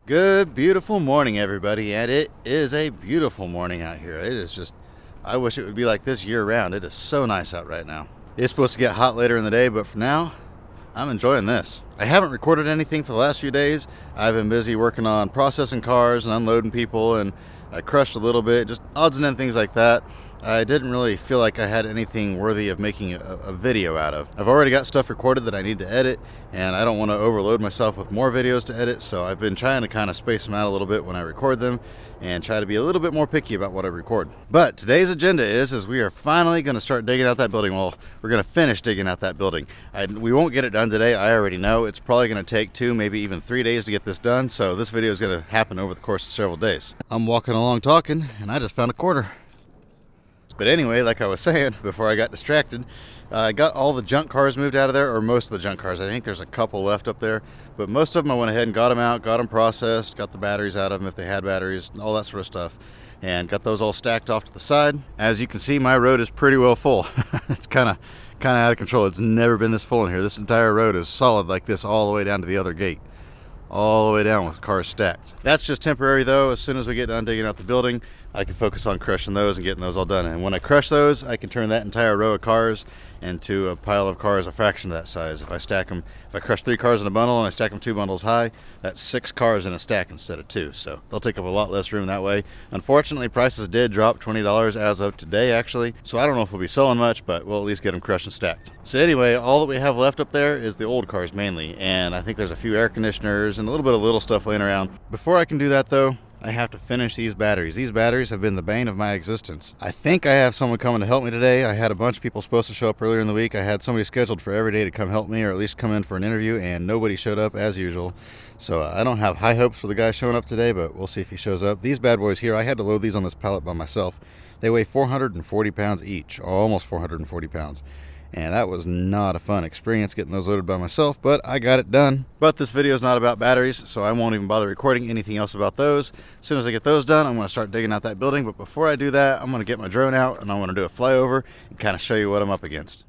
Good, beautiful morning, everybody, and it is a beautiful morning out here. It is just, I wish it would be like this year round. It is so nice out right now. It's supposed to get hot later in the day, but for now, I'm enjoying this. I haven't recorded anything for the last few days. I've been busy working on processing cars and unloading people, and I crushed a little bit, just odds and ends, things like that. I didn't really feel like I had anything worthy of making a video out of. I've already got stuff recorded that I need to edit, and I don't want to overload myself with more videos to edit, so I've been trying to kind of space them out a little bit when I record them and try to be a little bit more picky about what I record. But today's agenda is we are finally going to start digging out that building. Well, we're going to finish digging out that building. We won't get it done today. I already know. It's probably going to take 2, maybe even 3 days to get this done, so this video is going to happen over the course of several days. I'm walking along talking, and I just found a quarter. But anyway, like I was saying before I got distracted, I got all the junk cars moved out of there, or most of the junk cars. I think there's a couple left up there, but most of them I went ahead and got them out, got them processed, got the batteries out of them if they had batteries, all that sort of stuff, and got those all stacked off to the side. As you can see, my road is pretty well full. It's kind of out of control. It's never been this full in here. This entire road is solid like this all the way down to the other gate. All the way down with cars stacked. That's just temporary though. As soon as we get done digging out the building, I can focus on crushing those and getting those all done. And when I crush those, I can turn that entire row of cars into a pile of cars a fraction of that size. If I crush 3 cars in a bundle and I stack them 2 bundles high, that's 6 cars in a stack instead of 2. So they'll take up a lot less room that way. Unfortunately, prices did drop $20 as of today actually. So I don't know if we'll be selling much, but we'll at least get them crushed and stacked. So anyway, all that we have left up there is the old cars mainly. And I think there's a few air conditioners and a little bit of little stuff laying around. Before I can do that though, I have to finish these batteries. These batteries have been the bane of my existence. I think I have someone coming to help me today. I had a bunch of people supposed to show up earlier in the week. I had somebody scheduled for every day to come help me, or at least come in for an interview, and nobody showed up as usual. So I don't have high hopes for the guy showing up today, but we'll see if he shows up. These bad boys here, I had to load these on this pallet by myself. They weigh 440 pounds each, almost 440 pounds. And that was not a fun experience getting those loaded by myself, but I got it done. But this video is not about batteries, so I won't even bother recording anything else about those. As soon as I get those done, I'm going to start digging out that building. But before I do that, I'm going to get my drone out and I want to do a flyover and kind of show you what I'm up against.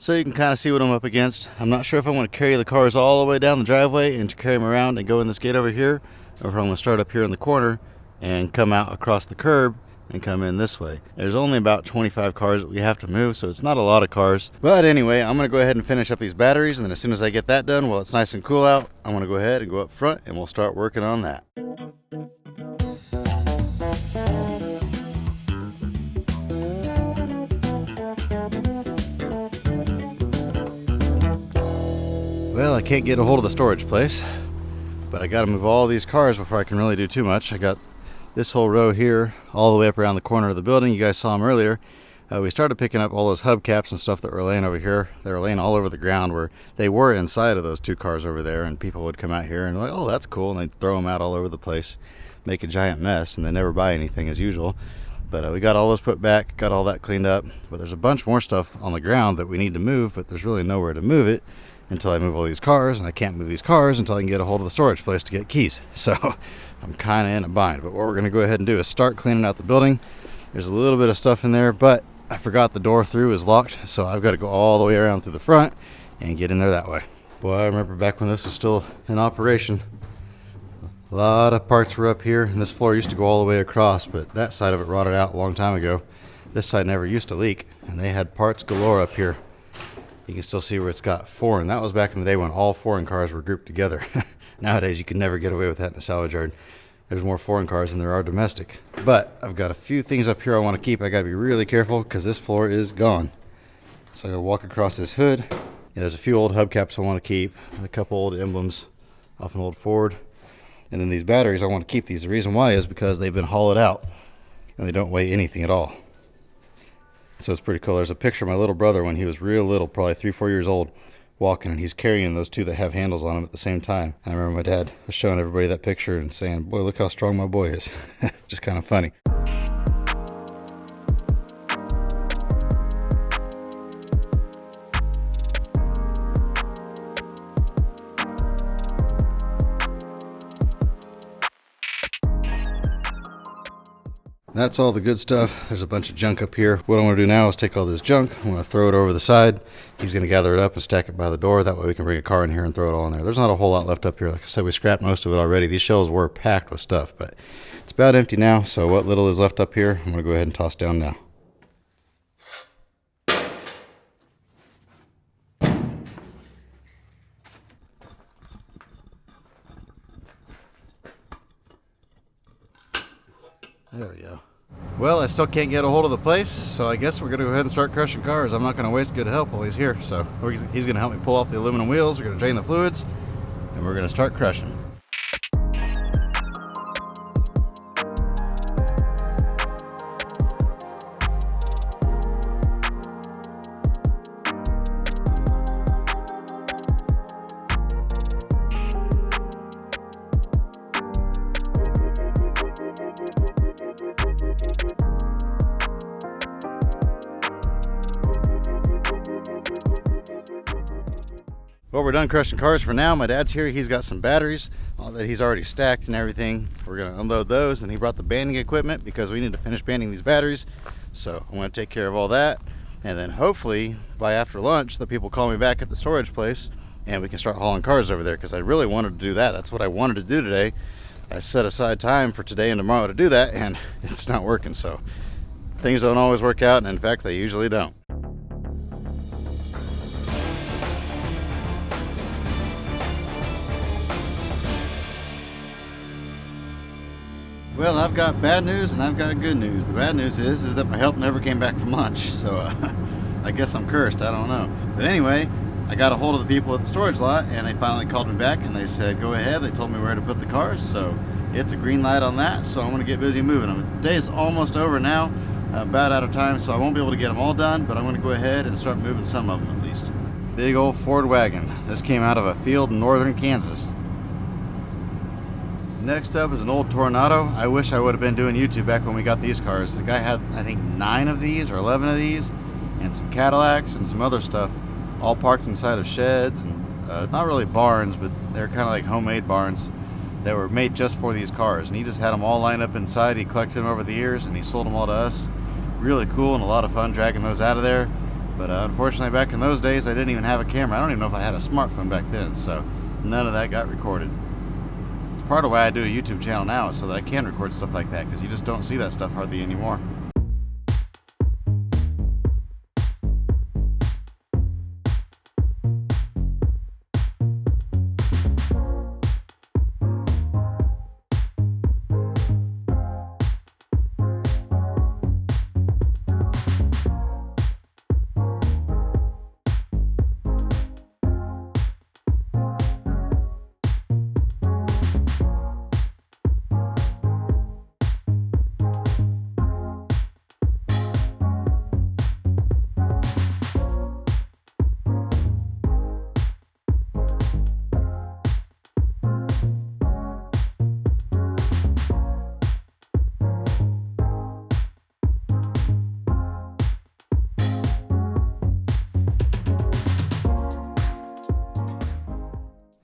So you can kind of see what I'm up against. I'm not sure if I want to carry the cars all the way down the driveway and to carry them around and go in this gate over here, or if I'm going to start up here in the corner and come out across the curb and come in this way. There's only about 25 cars that we have to move, so it's not a lot of cars. But anyway, I'm going to go ahead and finish up these batteries, and then as soon as I get that done, while it's nice and cool out, I'm going to go ahead and go up front and we'll start working on that. Well, I can't get a hold of the storage place, but I got to move all these cars before I can really do too much. I got this whole row here all the way up around the corner of the building. You guys saw them earlier. We started picking up all those hubcaps and stuff that were laying over here. They were laying all over the ground where they were inside of those 2 cars over there, and people would come out here and like, oh, that's cool, and they'd throw them out all over the place, make a giant mess, and they never buy anything as usual. But we got all those put back, got all that cleaned up. But there's a bunch more stuff on the ground that we need to move, but there's really nowhere to move it until I move all these cars, and I can't move these cars until I can get a hold of the storage place to get keys. So I'm kind of in a bind. But what we're going to go ahead and do is start cleaning out the building. There's a little bit of stuff in there, but I forgot the door through is locked, so I've got to go all the way around through the front and get in there that way. Boy, I remember back when this was still in operation. A lot of parts were up here, and this floor used to go all the way across, but that side of it rotted out a long time ago. This side never used to leak, and they had parts galore up here. You can still see where it's got foreign. That was back in the day when all foreign cars were grouped together. Nowadays, you can never get away with that in a salvage yard. There's more foreign cars than there are domestic. But I've got a few things up here I want to keep. I got to be really careful because this floor is gone. So I gotta walk across this hood. Yeah, there's a few old hubcaps I want to keep, a couple old emblems off an old Ford, and then these batteries I want to keep these. The reason why is because they've been hollowed out and they don't weigh anything at all. So it's pretty cool. There's a picture of my little brother when he was real little, probably 3-4 years old, walking, and he's carrying those two that have handles on them at the same time. And I remember my dad was showing everybody that picture and saying, boy, look how strong my boy is. Just kind of funny. That's all the good stuff. There's a bunch of junk up here. What I want to do now is take all this junk. I'm going to throw it over the side. He's going to gather it up and stack it by the door. That way we can bring a car in here and throw it all in there. There's not a whole lot left up here. Like I said, we scrapped most of it already. These shelves were packed with stuff, but it's about empty now. So what little is left up here, I'm going to go ahead and toss down now. There we go. Well, I still can't get a hold of the place, so I guess we're going to go ahead and start crushing cars. I'm not going to waste good help while he's here. So he's going to help me pull off the aluminum wheels. We're going to drain the fluids, and we're going to start crushing. Well, we're done crushing cars for now. My dad's here. He's got some batteries that he's already stacked and everything. We're going to unload those, and he brought the banding equipment because we need to finish banding these batteries. So I'm going to take care of all that, and then hopefully by after lunch the people call me back at the storage place and we can start hauling cars over there, because I really wanted to do that. That's what I wanted to do today. I set aside time for today and tomorrow to do that, and it's not working. So things don't always work out, and in fact they usually don't. Well, I've got bad news and I've got good news. The bad news is that my help never came back from lunch, so I guess I'm cursed, I don't know. But anyway, I got a hold of the people at the storage lot, and they finally called me back and they said go ahead. They told me where to put the cars, so it's a green light on that, so I'm going to get busy moving them. The day's almost over now, about out of time, so I won't be able to get them all done, but I'm going to go ahead and start moving some of them at least. Big old Ford wagon. This came out of a field in northern Kansas. Next up is an old Tornado. I wish I would have been doing YouTube back when we got these cars. The guy had, I think, 9 of these or 11 of these, and some Cadillacs and some other stuff, all parked inside of sheds and not really barns, but they're kind of like homemade barns that were made just for these cars. And he just had them all lined up inside. He collected them over the years and he sold them all to us. Really cool and a lot of fun dragging those out of there. But unfortunately, back in those days, I didn't even have a camera. I don't even know if I had a smartphone back then, so none of that got recorded. Part of why I do a YouTube channel now is so that I can record stuff like that, because you just don't see that stuff hardly anymore.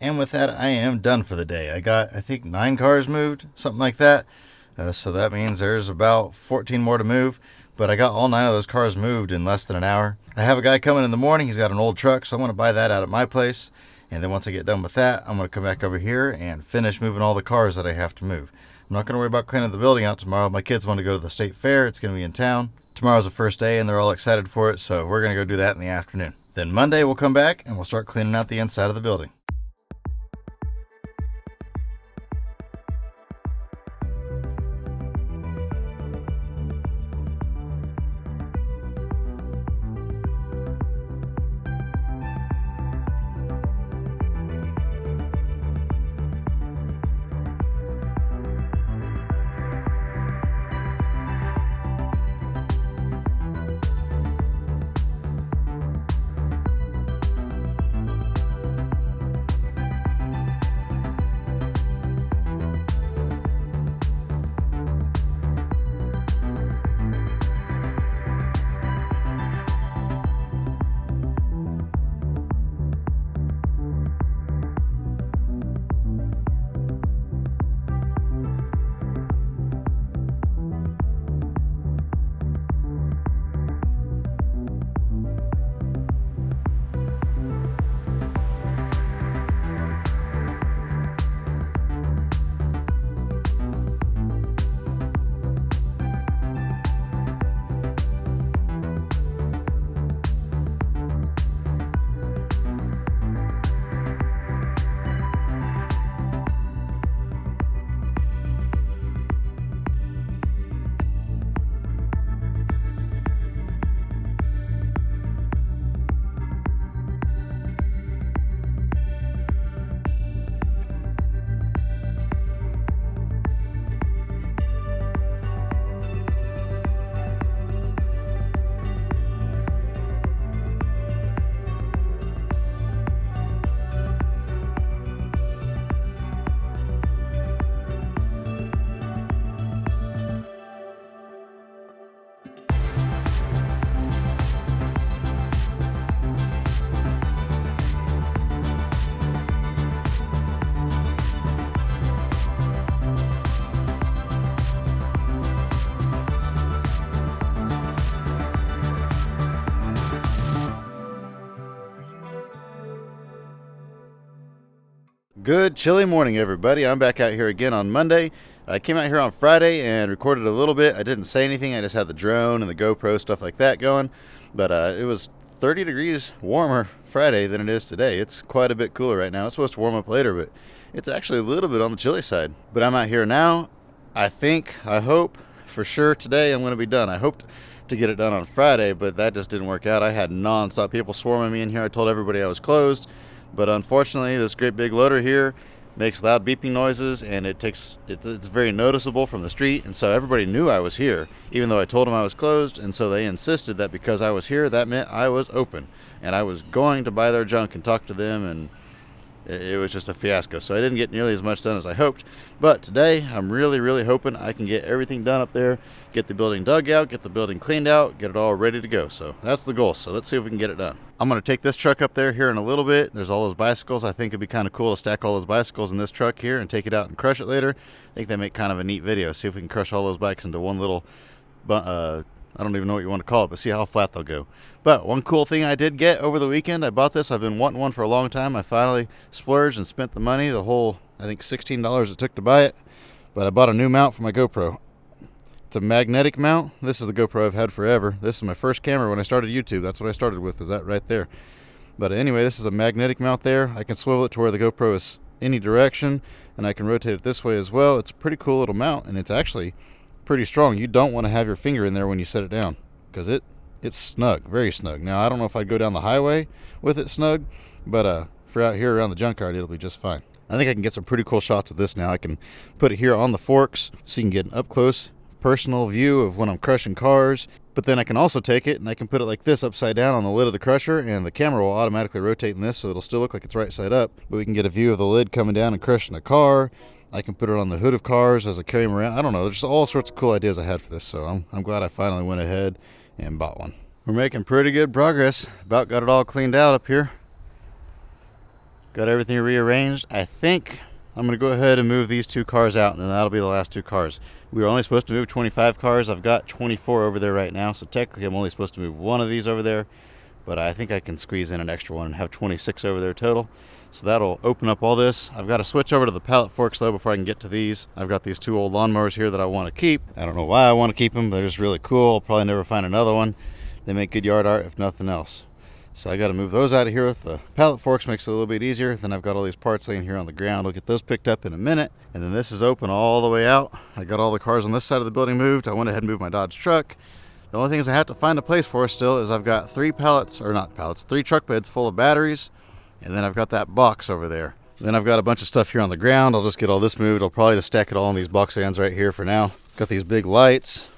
And with that, I am done for the day. I got, I think, 9 cars moved, something like that. So that means there's about 14 more to move. But I got all 9 of those cars moved in less than an hour. I have a guy coming in the morning. He's got an old truck, so I'm going to buy that out at my place. And then once I get done with that, I'm going to come back over here and finish moving all the cars that I have to move. I'm not going to worry about cleaning the building out tomorrow. My kids want to go to the state fair. It's going to be in town. Tomorrow's the first day, and they're all excited for it, so we're going to go do that in the afternoon. Then Monday we'll come back and we'll start cleaning out the inside of the building. Good chilly morning, everybody. I'm back out here again on Monday. I came out here on Friday and recorded a little bit. I didn't say anything. I just had the drone and the GoPro, stuff like that going. But it was 30 degrees warmer Friday than it is today. It's quite a bit cooler right now. It's supposed to warm up later, but it's actually a little bit on the chilly side. But I'm out here now. I hope for sure today I'm going to be done. I hoped to get it done on Friday, but that just didn't work out. I had non-stop people swarming me in here. I told everybody I was closed. But unfortunately, this great big loader here makes loud beeping noises, and it's very noticeable from the street. And so everybody knew I was here, even though I told them I was closed. And so they insisted that because I was here, that meant I was open. And I was going to buy their junk and talk to them, and it was just a fiasco. So I didn't get nearly as much done as I hoped. But today, I'm really, really hoping I can get everything done up there, get the building dug out, get the building cleaned out, get it all ready to go. So that's the goal. So let's see if we can get it done. I'm going to take this truck up there here in a little bit. There's all those bicycles. I think it'd be kind of cool to stack all those bicycles in this truck here and take it out and crush it later. I think they make kind of a neat video. See if we can crush all those bikes into one little, I don't even know what you want to call it, but see how flat they'll go. But one cool thing I did get over the weekend, I bought this. I've been wanting one for a long time. I finally splurged and spent the money, the whole, I think $16 it took to buy it. But I bought a new mount for my GoPro. It's a magnetic mount. This is the GoPro I've had forever. This is my first camera when I started YouTube. That's what I started with, is that right there. But anyway, this is a magnetic mount there. I can swivel it to where the GoPro is any direction, and I can rotate it this way as well. It's a pretty cool little mount, and it's actually pretty strong. You don't want to have your finger in there when you set it down, because it's snug, very snug. Now, I don't know if I'd go down the highway with it snug, but for out here around the junkyard, it'll be just fine. I think I can get some pretty cool shots of this now. I can put it here on the forks so you can get an up-close personal view of when I'm crushing cars. But then I can also take it and I can put it like this upside down on the lid of the crusher, and the camera will automatically rotate in this, so it'll still look like it's right side up. But we can get a view of the lid coming down and crushing a car. I can put it on the hood of cars as I carry them around. I don't know, there's just all sorts of cool ideas I had for this, so I'm glad I finally went ahead and bought one. We're making pretty good progress. About got it all cleaned out up here. Got everything rearranged. I think I'm going to go ahead and move these two cars out, and then that'll be the last two cars. We were only supposed to move 25 cars. I've got 24 over there right now, so technically I'm only supposed to move one of these over there, but I think I can squeeze in an extra one and have 26 over there total. So that'll open up all this. I've got to switch over to the pallet forks though before I can get to these. I've got these two old lawnmowers here that I want to keep. I don't know why I want to keep them. They're just really cool. I'll probably never find another one. They make good yard art if nothing else. So I got to move those out of here with the pallet forks, makes it a little bit easier. Then I've got all these parts laying here on the ground. I'll get those picked up in a minute. And then this is open all the way out. I got all the cars on this side of the building moved. I went ahead and moved my Dodge truck. The only thing is I have to find a place for still is I've got three truck beds full of batteries. And then I've got that box over there. Then I've got a bunch of stuff here on the ground. I'll just get all this moved. I'll probably just stack it all in these box stands right here for now. Got these big lights.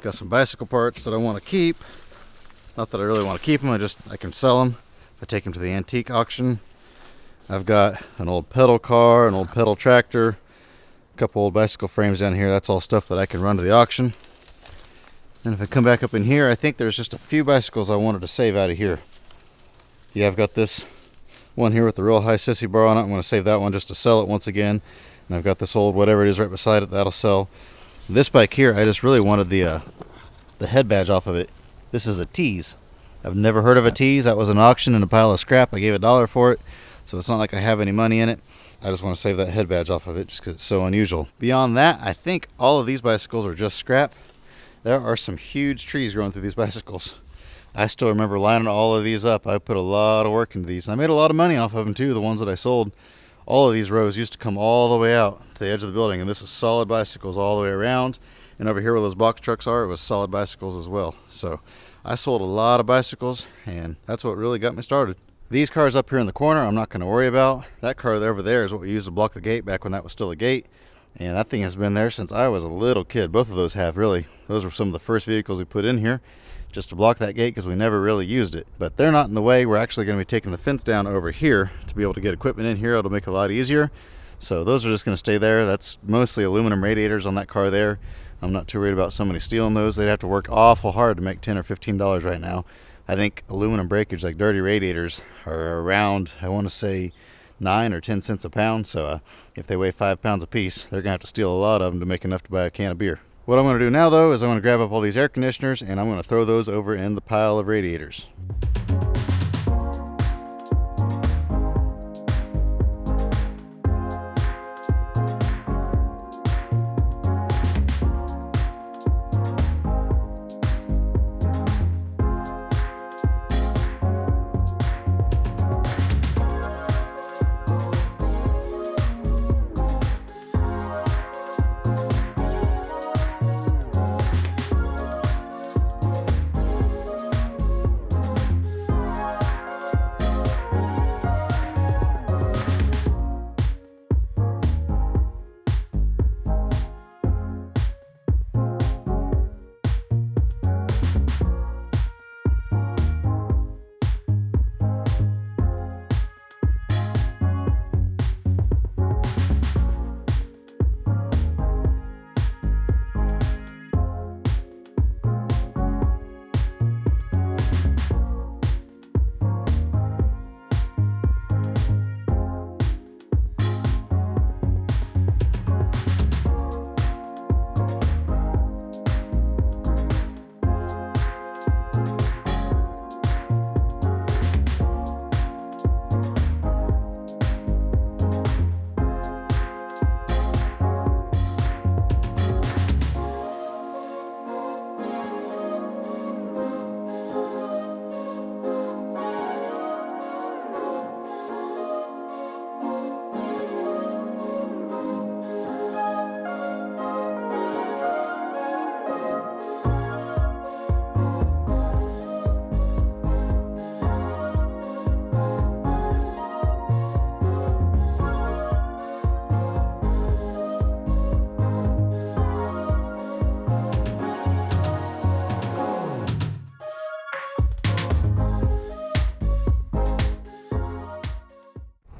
Got some bicycle parts that I want to keep. Not that I really want to keep them, I can sell them. I take them to the antique auction. I've got an old pedal car, an old pedal tractor, a couple old bicycle frames down here. That's all stuff that I can run to the auction. And if I come back up in here, I think there's just a few bicycles I wanted to save out of here. Yeah, I've got this one here with the real high sissy bar on it. I'm going to save that one just to sell it once again. And I've got this old whatever it is right beside it, that'll sell. This bike here, I just really wanted the head badge off of it. This is a tease. I've never heard of a tease. That was an auction and a pile of scrap. I gave $1 for it, so it's not like I have any money in it. I just want to save that head badge off of it just because it's so unusual. Beyond that, I think all of these bicycles are just scrap. There are some huge trees growing through these bicycles. I still remember lining all of these up. I put a lot of work into these. I made a lot of money off of them too, the ones that I sold. All of these rows used to come all the way out to the edge of the building, and this is solid bicycles all the way around. And over here where those box trucks are, it was solid bicycles as well. So I sold a lot of bicycles, and that's what really got me started. These cars up here in the corner, I'm not going to worry about. That car over there is what we used to block the gate back when that was still a gate. And that thing has been there since I was a little kid. Both of those have, really. Those were some of the first vehicles we put in here just to block that gate because we never really used it. But they're not in the way. We're actually going to be taking the fence down over here to be able to get equipment in here. It'll make it a lot easier. So those are just going to stay there. That's mostly aluminum radiators on that car there. I'm not too worried about somebody stealing those. They'd have to work awful hard to make $10 or $15 right now. I think aluminum breakage, like dirty radiators, are around, I want to say, 9 or 10 cents a pound. So if they weigh 5 pounds a piece, they're going to have to steal a lot of them to make enough to buy a can of beer. What I'm going to do now, though, is I'm going to grab up all these air conditioners and I'm going to throw those over in the pile of radiators.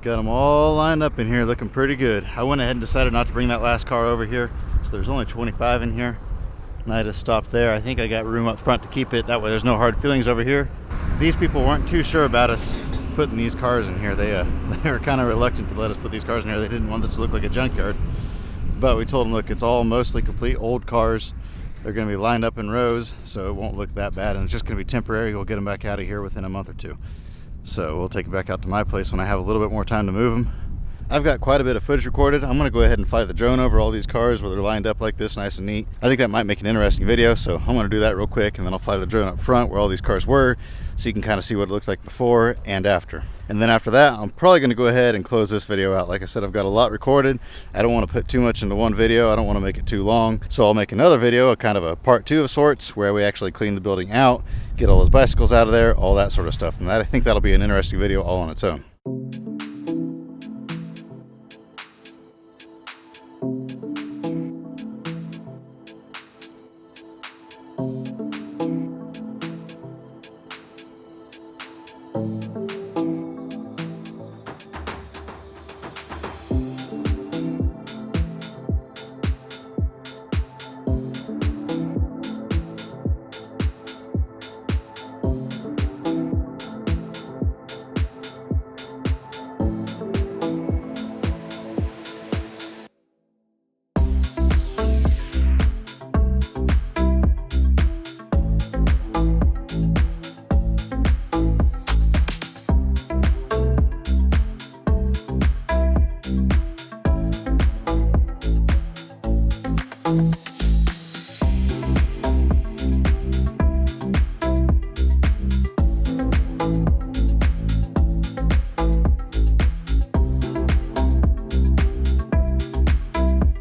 Got them all lined up in here, looking pretty good. I went ahead and decided not to bring that last car over here, so there's only 25 in here, and I just stopped there. I think I got room up front to keep it, that way there's no hard feelings over here. These people weren't too sure about us putting these cars in here. They were kind of reluctant to let us put these cars in here. They didn't want this to look like a junkyard, but we told them, look, it's all mostly complete old cars. They're going to be lined up in rows, so it won't look that bad, and it's just going to be temporary. We'll get them back out of here within a month or two. So we'll take it back out to my place when I have a little bit more time to move them. I've got quite a bit of footage recorded. I'm gonna go ahead and fly the drone over all these cars where they're lined up like this, nice and neat. I think that might make an interesting video, so I'm gonna do that real quick, and then I'll fly the drone up front where all these cars were, so you can kind of see what it looked like before and after. And then after that, I'm probably gonna go ahead and close this video out. Like I said, I've got a lot recorded. I don't wanna put too much into one video. I don't wanna make it too long. So I'll make another video, a kind of a part 2 of sorts, where we actually clean the building out, get all those bicycles out of there, all that sort of stuff. And I think that'll be an interesting video all on its own.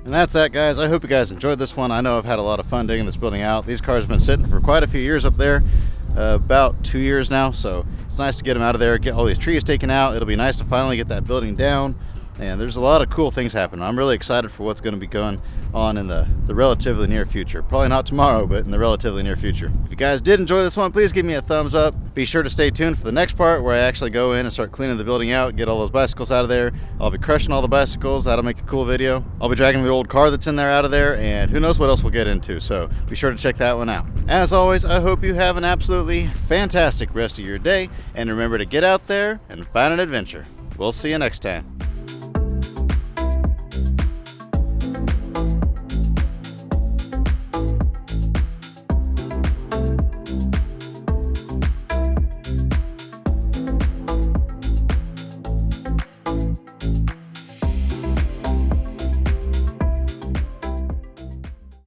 And that's that, guys. I hope you guys enjoyed this one. I know I've had a lot of fun digging this building out. These cars have been sitting for quite a few years up there, about 2 years now, so it's nice to get them out of there, get all these trees taken out. It'll be nice to finally get that building down, and there's a lot of cool things happening. I'm really excited for what's going to be going on in the relatively near future. Probably not tomorrow, but in the relatively near future. If you guys did enjoy this one, please give me a thumbs up. Be sure to stay tuned for the next part where I actually go in and start cleaning the building out, get all those bicycles out of there. I'll be crushing all the bicycles. That'll make a cool video. I'll be dragging the old car that's in there out of there, and who knows what else we'll get into, so be sure to check that one out. As always, I hope you have an absolutely fantastic rest of your day, and remember to get out there and find an adventure. We'll see you next time.